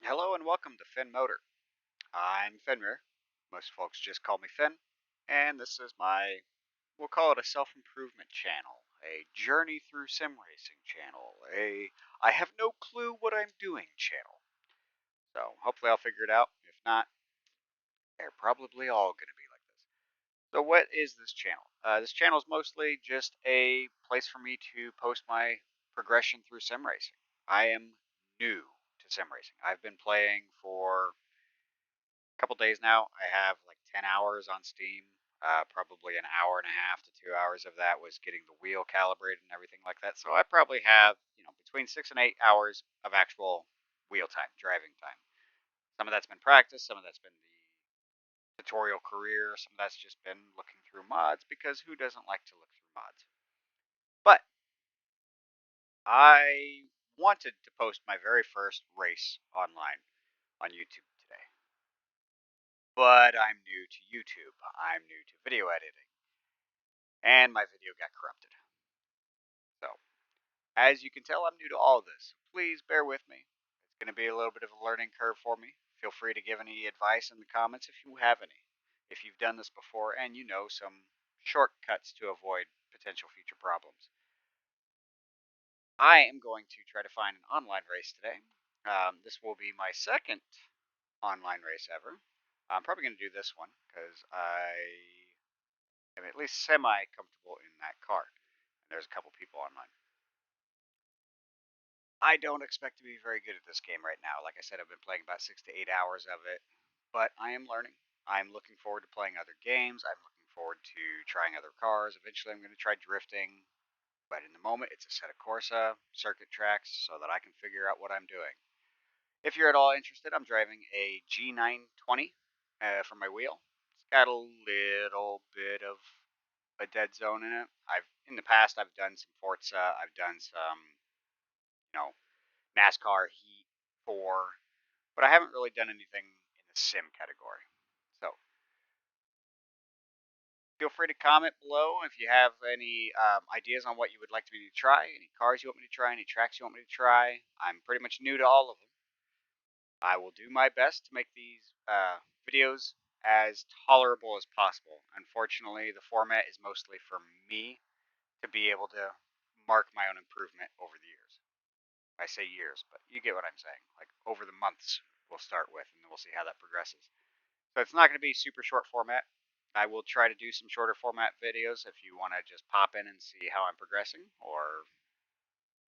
Hello and welcome to Fen-Motor. I'm Fenrir. Most folks just call me Fen, and this is we'll call it a self-improvement channel, a journey through sim racing channel, a I have no clue what I'm doing channel. So hopefully I'll figure it out. If not, they're probably all going to be like this. So what is this channel? This channel is mostly just a place for me to post my progression through sim racing. I am new to sim racing. I've been playing for couple days now. I have like 10 hours on Steam. Probably an hour and a half to 2 hours of that was getting the wheel calibrated and everything like that. So I probably have, between 6 and 8 hours of actual wheel time, driving time. Some of that's been practice, some of that's been the tutorial career, some of that's just been looking through mods because who doesn't like to look through mods? But I wanted to post my very first race online on YouTube today. But I'm new to YouTube. I'm new to video editing. And my video got corrupted. So, as you can tell, I'm new to all of this. Please bear with me. It's going to be a little bit of a learning curve for me. Feel free to give any advice in the comments if you have any. If you've done this before and you know some shortcuts to avoid potential future problems. I am going to try to find an online race today. This will be my second online race ever. I'm probably going to do this one because I'm at least semi-comfortable in that car. And there's a couple people online. I don't expect to be very good at this game right now. Like I said, I've been playing about 6 to 8 hours of it, but I am learning. I'm looking forward to playing other games. I'm looking forward to trying other cars. Eventually, I'm going to try drifting, but in the moment, it's Assetto Corsa, circuit tracks, so that I can figure out what I'm doing. If you're at all interested, I'm driving a G920 for my wheel. It's got a little bit of a dead zone in it. In the past I've done some Forza, I've done some, you know, NASCAR Heat 4, but I haven't really done anything in the sim category. So feel free to comment below if you have any ideas on what you would like me to try, any cars you want me to try, any tracks you want me to try. I'm pretty much new to all of them. I will do my best to make these videos as tolerable as possible. Unfortunately, the format is mostly for me to be able to mark my own improvement over the years. I say years, but you get what I'm saying. Like over the months we'll start with, and then we'll see how that progresses. So it's not going to be super short format. I will try to do some shorter format videos if you want to just pop in and see how I'm progressing, or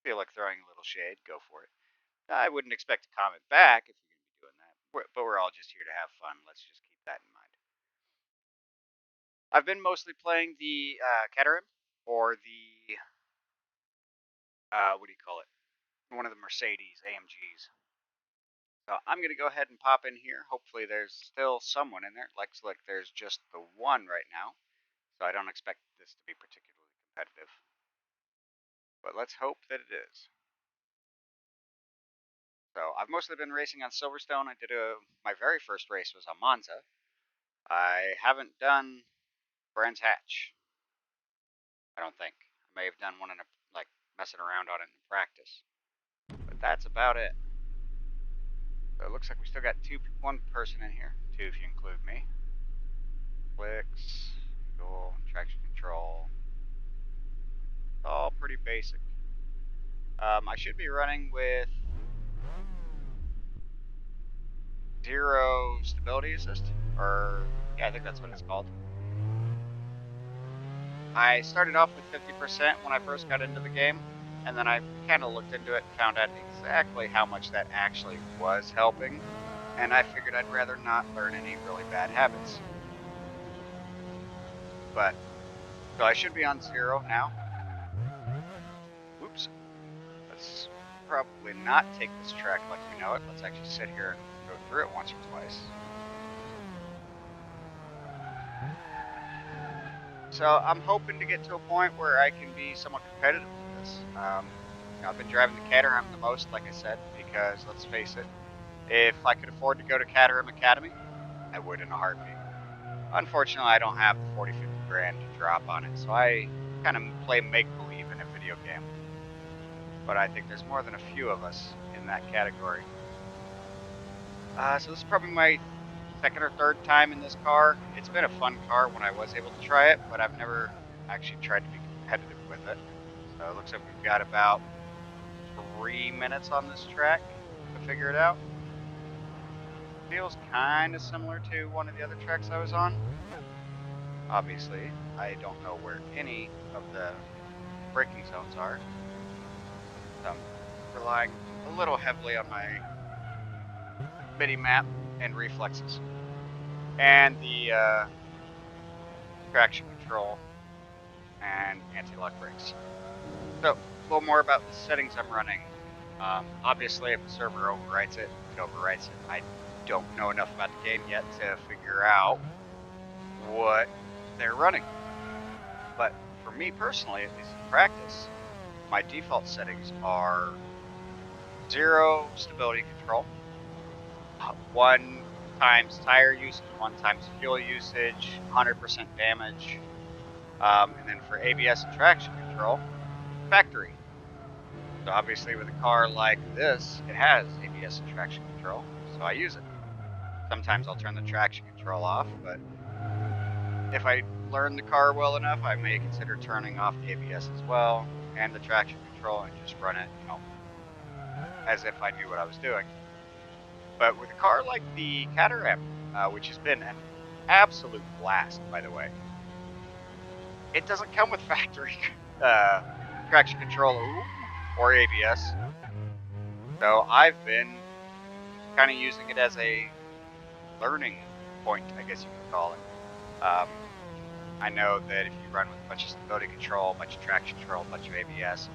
feel like throwing a little shade, go for it. I wouldn't expect a comment back if you're going to be doing that, but we're all just here to have fun. Let's just keep that in mind. I've been mostly playing the Caterham or the what do you call it? One of the Mercedes AMGs. So I'm going to go ahead and pop in here. Hopefully there's still someone in there. It looks like there's just the one right now. So I don't expect this to be particularly competitive. But let's hope that it is. So I've mostly been racing on Silverstone. My very first race was on Monza. I haven't done Brands Hatch. I don't think. I may have done one in like messing around on it in practice. But that's about it. So it looks like we still got one person in here. Two if you include me. Clicks, fuel, traction control. All pretty basic. I should be running with 0 stability assist, or yeah, I think that's what it's called. I started off with 50% when I first got into the game, and then I kind of looked into it and found out exactly how much that actually was helping, and I figured I'd rather not learn any really bad habits. But, so I should be on 0 now. Oops. Let's probably not take this track like we know it. Let's actually sit here and go through it once or twice. So I'm hoping to get to a point where I can be somewhat competitive with this. I've been driving the Caterham the most, like I said, because let's face it, if I could afford to go to Caterham Academy, I would in a heartbeat. Unfortunately, I don't have the 40, 50 grand to drop on it, so I kind of play make-believe in a video game. But I think there's more than a few of us in that category. So this is probably my second or third time in this car. It's been a fun car when I was able to try it, but I've never actually tried to be competitive with it. So it looks like we've got about 3 minutes on this track to figure it out. Feels kind of similar to one of the other tracks I was on. Obviously, I don't know where any of the braking zones are. So I'm relying a little heavily on my mini map and reflexes. And the traction control and anti-lock brakes. So, a little more about the settings I'm running. Obviously, if the server overwrites it, it overwrites it. I don't know enough about the game yet to figure out what they're running. But for me personally, at least in practice, my default settings are 0 stability control, 1 times tire usage, 1 times fuel usage, 100% damage, and then for ABS and traction control, factory. So obviously with a car like this, it has ABS and traction control, so I use it. Sometimes I'll turn the traction control off, but if I learn the car well enough, I may consider turning off the ABS as well and the traction control and just run it, as if I knew what I was doing. But with a car like the Caterham, which has been an absolute blast, by the way, it doesn't come with factory traction control or ABS. So I've been kind of using it as a learning point, I guess you could call it. I know that if you run with a bunch of stability control, a bunch of traction control, a bunch of ABS,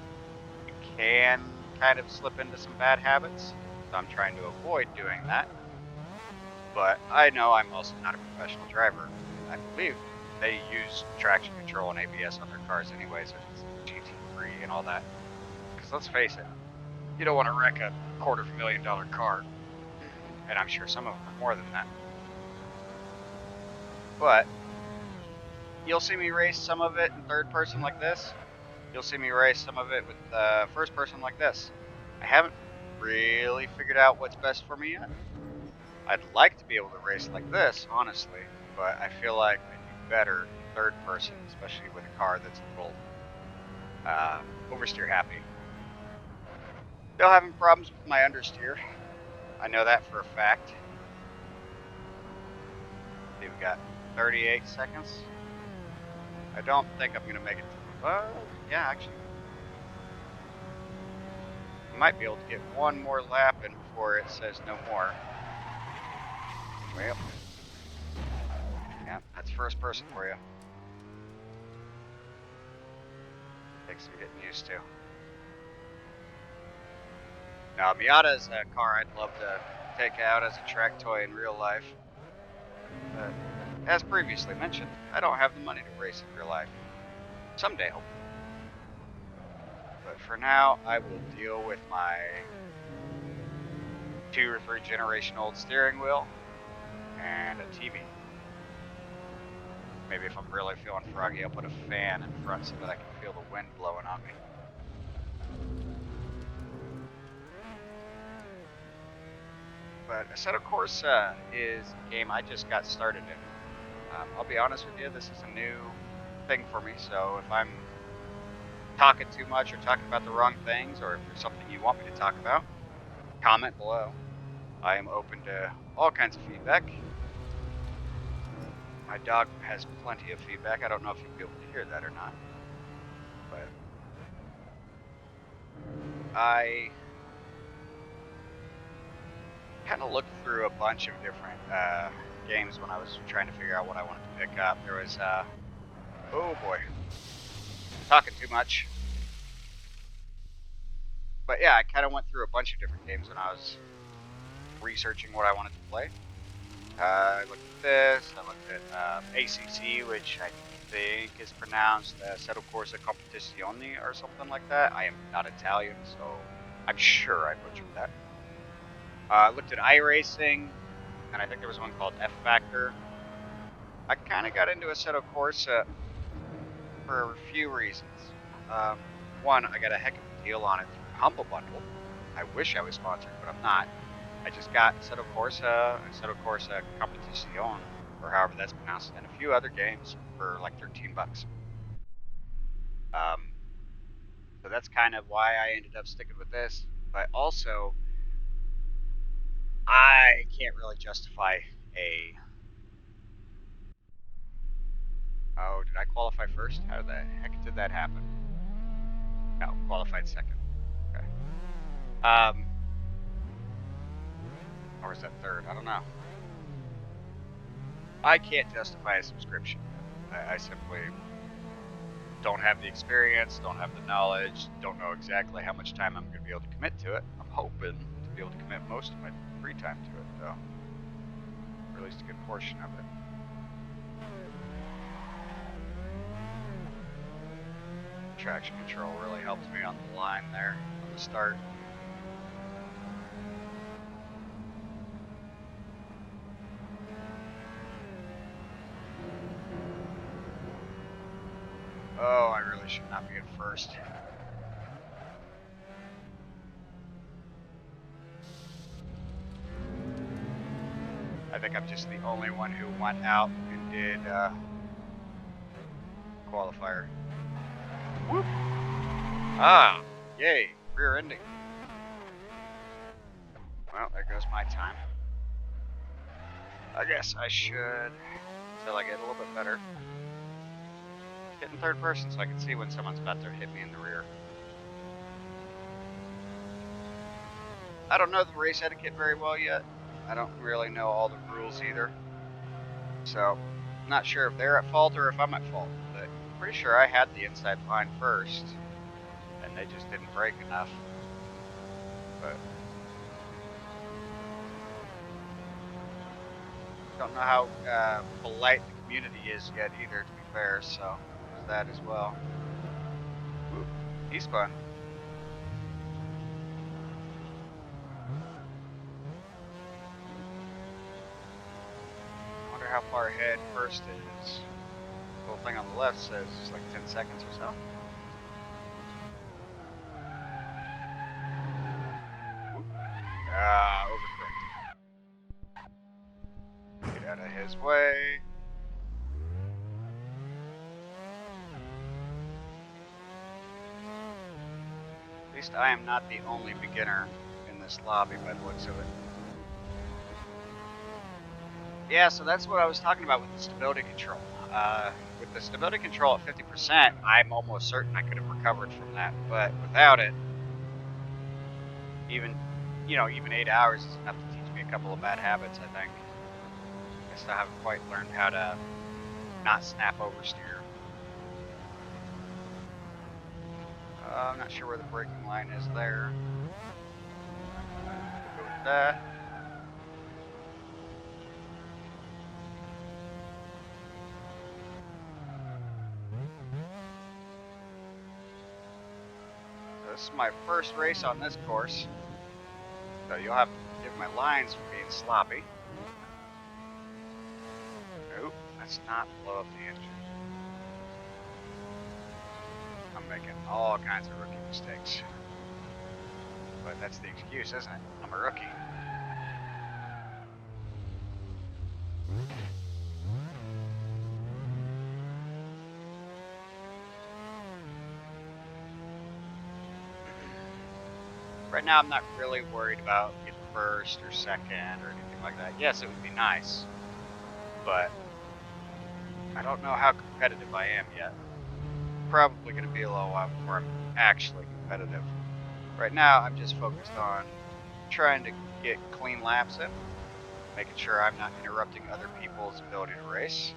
you can kind of slip into some bad habits. So I'm trying to avoid doing that. But I know I'm also not a professional driver. I believe they use traction control and ABS on their cars anyways, if it's GT3 and all that. Because let's face it, you don't want to wreck a $250,000 car. And I'm sure some of them are more than that. But you'll see me race some of it in third person like this. You'll see me race some of it with first person like this. I haven't really figured out what's best for me yet. I'd like to be able to race like this, honestly, but I feel like I'd be better in third person, especially with a car that's a little oversteer happy. Still having problems with my understeer. I know that for a fact. See, we got 38 seconds. I don't think I'm going to make it. Yeah, actually. I might be able to get one more lap in before it says no more. Well, yeah, that's first person for you. Takes some getting used to. Now, Miata is a car I'd love to take out as a track toy in real life. But, as previously mentioned, I don't have the money to race in real life. Someday, hopefully. But for now, I will deal with my 2 or 3 generation old steering wheel and a TV. Maybe if I'm really feeling froggy, I'll put a fan in front so that I can feel the wind blowing on me. But Assetto Corsa is a game I just got started in. I'll be honest with you, this is a new thing for me, so if I'm talking too much or talking about the wrong things, or if there's something you want me to talk about, comment below. I am open to all kinds of feedback. My dog has plenty of feedback. I don't know if you'll be able to hear that or not. But I kind of looked through a bunch of different games when I was trying to figure out what I wanted to pick up. There was, oh boy, talking too much. But yeah, I kind of went through a bunch of different games when I was researching what I wanted to play. I looked at this, I looked at ACC, which I think is pronounced Assetto Corsa Competizione or something like that. I am not Italian, so I'm sure I butchered that. I looked at iRacing, and I think there was one called F Factor. I kind of got into Assetto Corsa for a few reasons. One, I got a heck of a deal on it through Humble Bundle. I wish I was sponsored, but I'm not. I just got Assetto Corsa Competition, or however that's pronounced, and a few other games for like $13. So that's kind of why I ended up sticking with this. But also, I can't really justify a. Oh, did I qualify first? How the heck did that happen? No, qualified second. Okay. Or is that third? I don't know. I can't justify a subscription. I simply don't have the experience, don't have the knowledge, don't know exactly how much time I'm going to be able to commit to it. I'm hoping to be able to commit most of my free time to it, though. Or at least a good portion of it. Traction control really helped me on the line there on the start. Oh, I really should not be in first. I think I'm just the only one who went out and did qualifier. Whoop! Ah, yay, rear ending. Well, there goes my time. I guess I should, until I get a little bit better, get in third person so I can see when someone's about to hit me in the rear. I don't know the race etiquette very well yet. I don't really know all the rules either. So, I'm not sure if they're at fault or if I'm at fault, but I'm pretty sure I had the inside line first, and they just didn't brake enough. But don't know how polite the community is yet either, to be fair, so there's that as well. Ooh, he spun. I wonder how far ahead first is. The little thing on the left says it's like 10 seconds or so. Overcorrected. Get out of his way. At least I am not the only beginner in this lobby by the looks of it. Yeah, so that's what I was talking about with the stability control. With the stability control at 50%, I'm almost certain I could have recovered from that, but without it, even 8 hours is enough to teach me a couple of bad habits, I think. I still haven't quite learned how to not snap oversteer. I'm not sure where the braking line is there. We'll go with that. So this is my first race on this course, so you'll have to forgive my lines for being sloppy. Nope, let's not blow up the engine. I'm making all kinds of rookie mistakes. But that's the excuse, isn't it? I'm a rookie. Right now, I'm not really worried about getting first or second or anything like that. Yes, it would be nice, but I don't know how competitive I am yet. Probably going to be a little while before I'm actually competitive. Right now, I'm just focused on trying to get clean laps in, making sure I'm not interrupting other people's ability to race,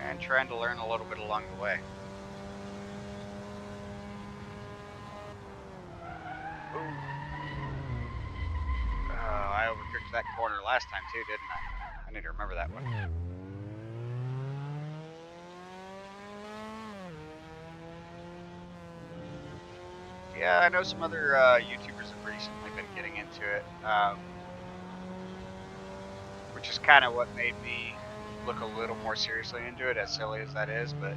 and trying to learn a little bit along the way. I overcooked that corner last time too, didn't I? I need to remember that one. Yeah, I know some other YouTubers have recently been getting into it, which is kind of what made me look a little more seriously into it, as silly as that is. But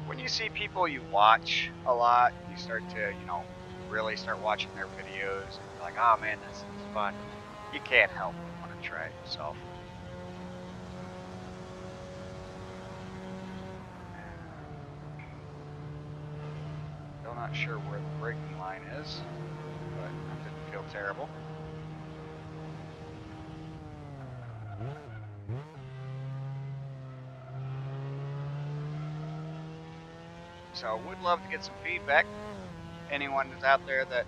when you see people you watch a lot, you start to, really start watching their videos and you're like, oh man, this is fun, you can't help but want to try it yourself. Still not sure where the braking line is, but that didn't feel terrible. So I would love to get some feedback. Anyone that's out there that,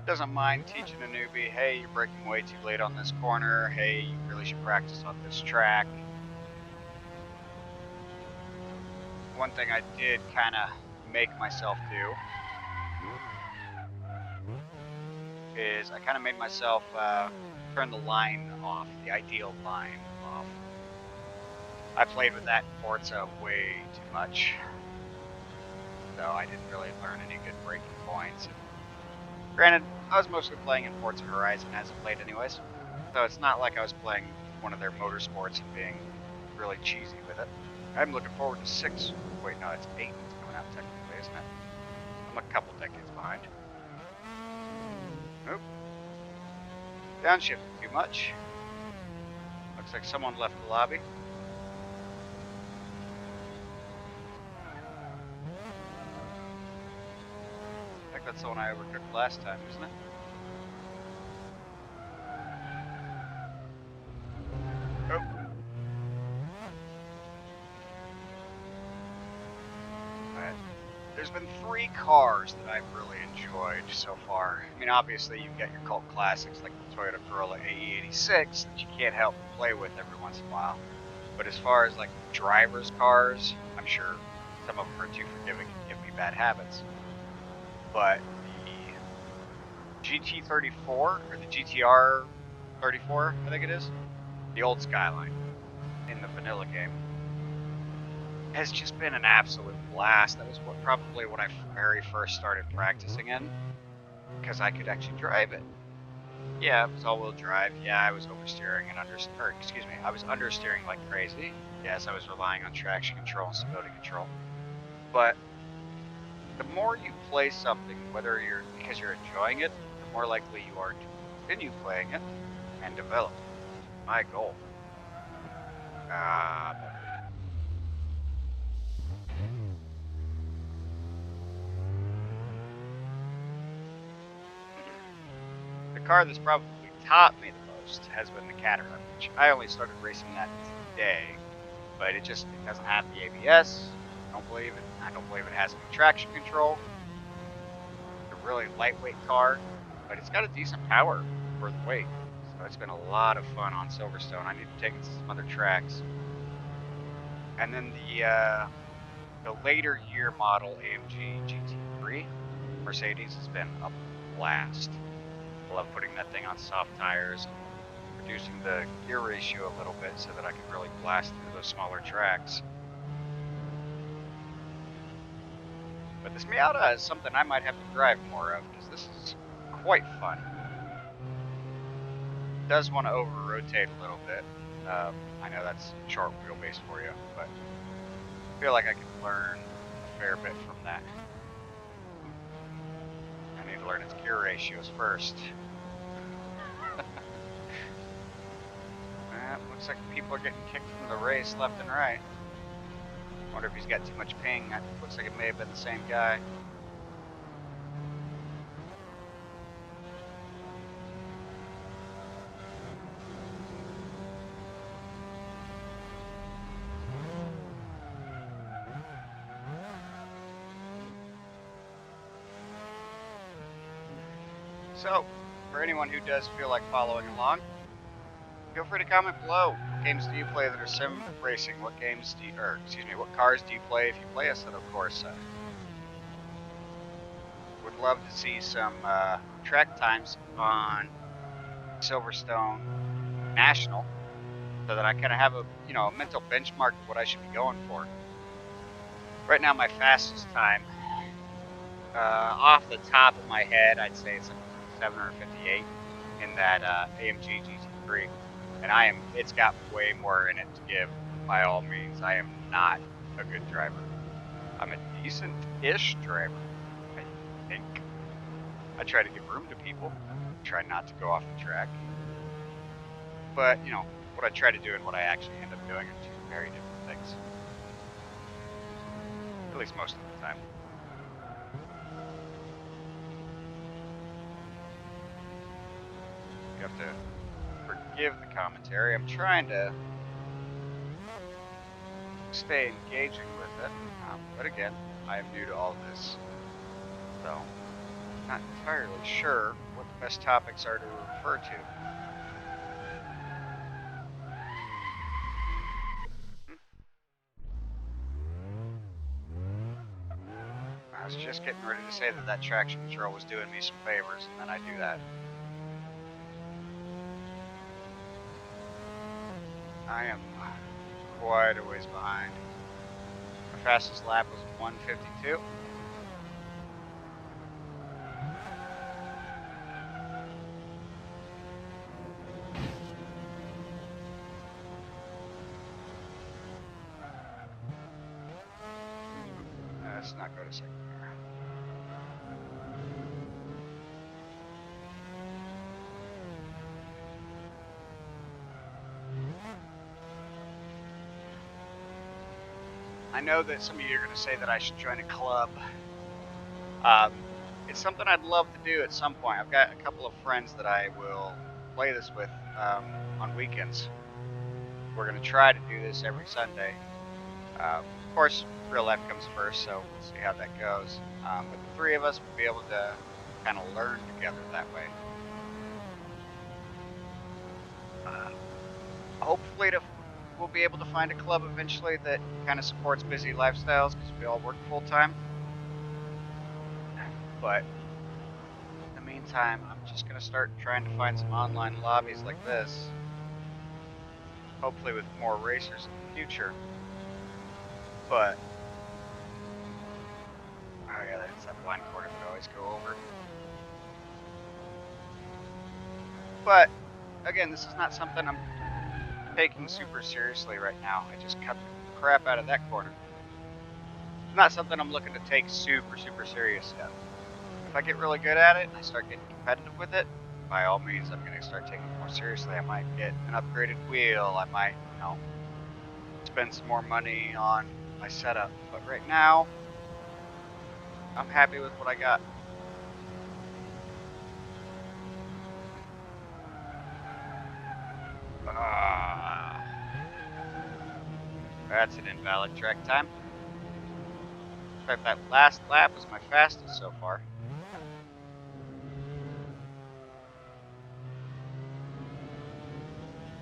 doesn't mind teaching a newbie, hey, you're braking way too late on this corner, hey, you really should practice on this track. One thing I did kind of make myself do is I kind of made myself turn the line off, the ideal line off. I played with that in Forza way too much, so I didn't really learn any good braking points. And granted, I was mostly playing in Forza Horizon as of late anyways, so it's not like I was playing one of their motorsports and being really cheesy with it. I'm looking forward to 6. Wait, no, it's 8 that's coming out technically, isn't it? I'm a couple decades behind. Nope. Downshifted too much. Looks like someone left the lobby. I think that's the one I overtook last time, isn't it? Oh. Alright. There's been 3 cars that I've really enjoyed so far. I mean, obviously you've got your cult classics like the Toyota Corolla AE86 that you can't help but play with every once in a while. But as far as like driver's cars, I'm sure some of them are too forgiving and give me bad habits. But the GT34 or the GTR 34, I think it is, the old Skyline in the vanilla game, has just been an absolute blast. That was probably when I very first started practicing in, because I could actually drive it. Yeah, it was all-wheel drive. Yeah, I was oversteering and I was understeering like crazy. Yes, I was relying on traction control and stability control. But the more you play something, whether because you're enjoying it, the more likely you are to continue playing it and develop. My goal. The car that's probably taught me the most has been the Caterhart, which I only started racing that today, but it doesn't have the ABS. I don't believe it has any traction control. It's a really lightweight car, but it's got a decent power for the weight. So it's been a lot of fun on Silverstone. I need to take it to some other tracks. And then the later year model AMG GT3 Mercedes has been a blast. I love putting that thing on soft tires and reducing the gear ratio a little bit so that I can really blast through those smaller tracks. But this Miata is something I might have to drive more of, because this is quite fun. It does want to over-rotate a little bit. I know that's short wheelbase for you, but I feel like I can learn a fair bit from that. I need to learn its gear ratios first. Looks like people are getting kicked from the race left and right. Wonder if he's got too much ping. That looks like it may have been the same guy. So, for anyone who does feel like following along, feel free to comment below. What games do you play that are sim racing? What cars do you play if you play Assetto Corsa? Would love to see some track times on Silverstone National, so that I kind of have a mental benchmark of what I should be going for. Right now, my fastest time, off the top of my head, I'd say it's a 758 in that AMG GT3. And it's got way more in it to give, by all means. I am not a good driver. I'm a decent-ish driver, I think. I try to give room to people, try not to go off the track. But, you know, what I try to do and what I actually end up doing are two very different things. At least most of the time. You have to forgive the commentary. I'm trying to stay engaging with it. But again, I am new to all this. So, not entirely sure what the best topics are to refer to. I was just getting ready to say that traction control was doing me some favors, and then I do that. I am quite a ways behind. My fastest lap was 1:52. Let's not go to second gear. I know that some of you are going to say that I should join a club. It's something I'd love to do at some point. I've got a couple of friends that I will play this with on weekends. We're going to try to do this every Sunday. Of course, real life comes first, so we'll see how that goes. But the three of us will be able to kind of learn together that way. Hopefully, we'll be able to find a club eventually that kind of supports busy lifestyles because we all work full time. But in the meantime, I'm just going to start trying to find some online lobbies like this. Hopefully with more racers in the future. But, oh yeah, that's that blind corner that I always go over. But, again, this is not something I'm taking super seriously right now. I just cut the crap out of that corner. Not something I'm looking to take super serious yet. If I get really good at it and I start getting competitive with it, by all means, I'm going to start taking it more seriously. I might get an upgraded wheel. I might, you know, spend some more money on my setup. But right now, I'm happy with what I got. That's an invalid track time. In fact, that last lap was my fastest so far.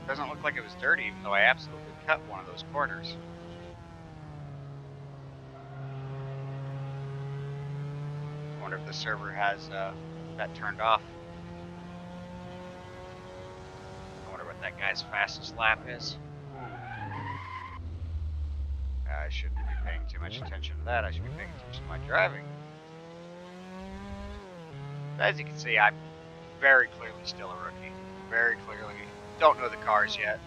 Doesn't look like it was dirty, even though I absolutely cut one of those corners. I wonder if the server has that turned off. I wonder what that guy's fastest lap is. I shouldn't be paying too much attention to that. I should be paying attention to my driving. As you can see, I'm very clearly still a rookie. Very clearly. Don't know the cars yet.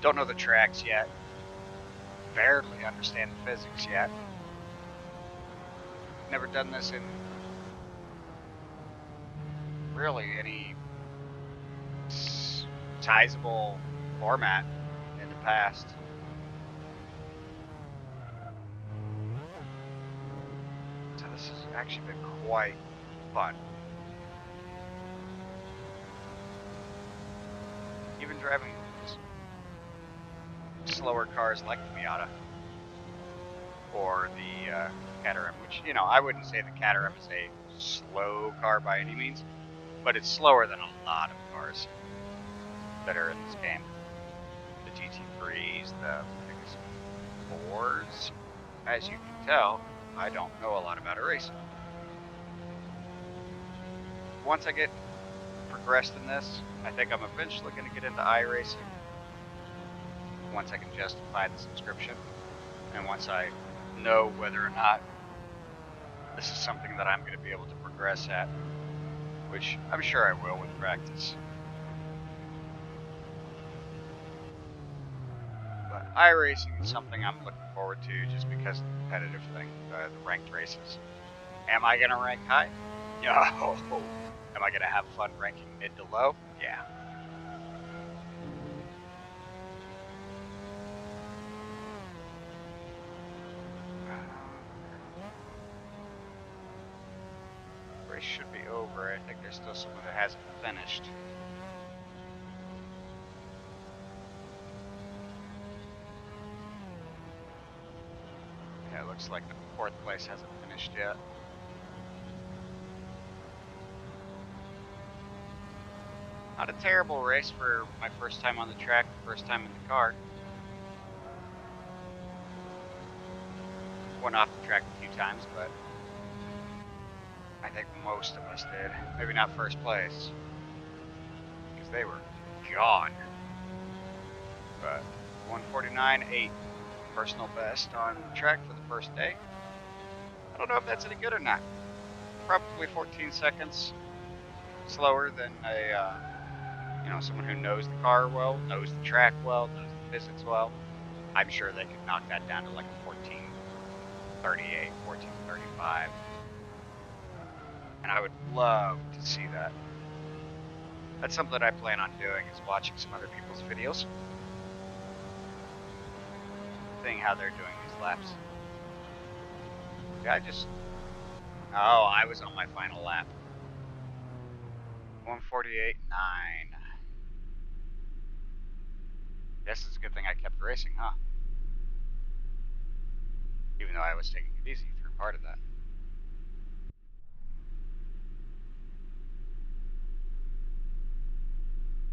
Don't know the tracks yet. Barely understand the physics yet. Never done this in really any sizable format in the past. So this has actually been quite fun. Even driving slower cars like the Miata or the Caterham, which, you know, I wouldn't say the Caterham is a slow car by any means, but it's slower than a lot of cars that are in this game. The GT3s, the biggest 4s. As you can tell, I don't know a lot about racing. Once I get progressed in this, I think I'm eventually going to get into iRacing. Once I can justify the subscription, and once I know whether or not this is something that I'm going to be able to progress at, which I'm sure I will with practice. But iRacing is something I'm looking forward to just because of the competitive thing, the ranked races. Am I going to rank high? Oh, am I gonna have fun ranking mid to low? Yeah. Race should be over. I think there's still someone that hasn't finished. Yeah, it looks like the fourth place hasn't finished yet. Not a terrible race for my first time on the track, first time in the car. Went off the track a few times, but I think most of us did. Maybe not first place, because they were gone. But 149.8, personal best on track for the first day. I don't know if that's any good or not. Probably 14 seconds slower than a someone who knows the car well, knows the track well, knows the physics well. I'm sure they could knock that down to like a 14:38, 14:35. And I would love to see that. That's something that I plan on doing, is watching some other people's videos, seeing how they're doing these laps. Yeah, I was on my final lap. 148.9. Guess it's a good thing I kept racing, huh? Even though I was taking it easy through part of that.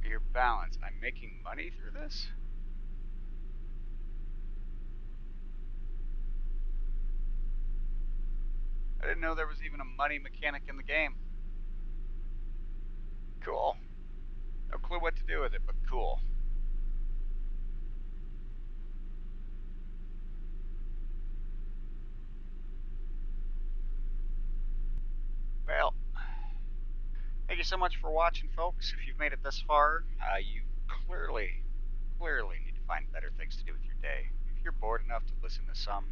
Your balance. I'm making money through this? I didn't know there was even a money mechanic in the game. Cool. No clue what to do with it, but cool. Well, thank you so much for watching, folks. If you've made it this far, you clearly need to find better things to do with your day. If you're bored enough to listen to some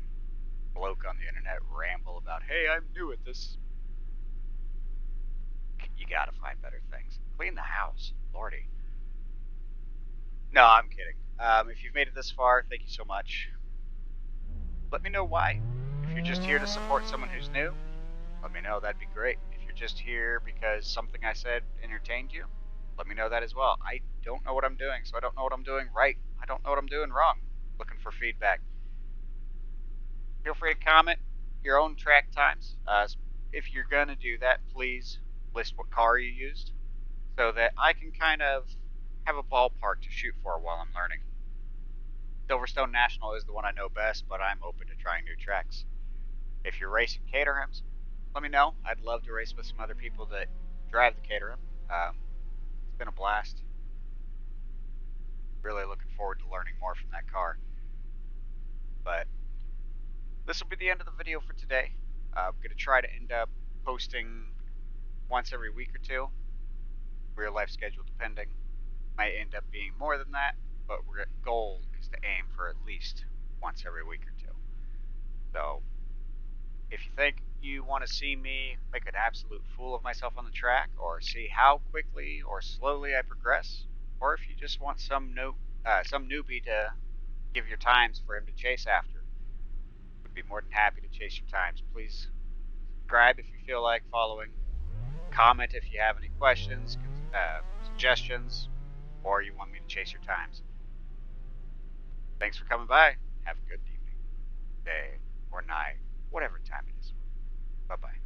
bloke on the internet ramble about, hey, I'm new at this, you gotta find better things. Clean the house, lordy. No, I'm kidding. If you've made it this far, thank you so much. Let me know why. If you're just here to support someone who's new, let me know. That'd be great. If you're just here because something I said entertained you, let me know that as well. I don't know what I'm doing, so I don't know what I'm doing right. I don't know what I'm doing wrong. Looking for feedback. Feel free to comment your own track times. If you're going to do that, please list what car you used so that I can kind of have a ballpark to shoot for while I'm learning. Silverstone National is the one I know best, but I'm open to trying new tracks. If you're racing Caterhams, let me know. I'd love to race with some other people that drive the Caterham. It's been a blast. Really looking forward to learning more from that car. But this will be the end of the video for today. I'm going to try to end up posting once every week or two. Real life schedule depending. Might end up being more than that, but our goal is to aim for at least once every week or two. So if you think you want to see me make an absolute fool of myself on the track, or see how quickly or slowly I progress, or if you just want some newbie to give your times for him to chase after, would be more than happy to chase your times. Please subscribe if you feel like following. Comment if you have any questions, suggestions, or you want me to chase your times. Thanks for coming by. Have a good evening, day, or night, whatever time it is. Bye-bye.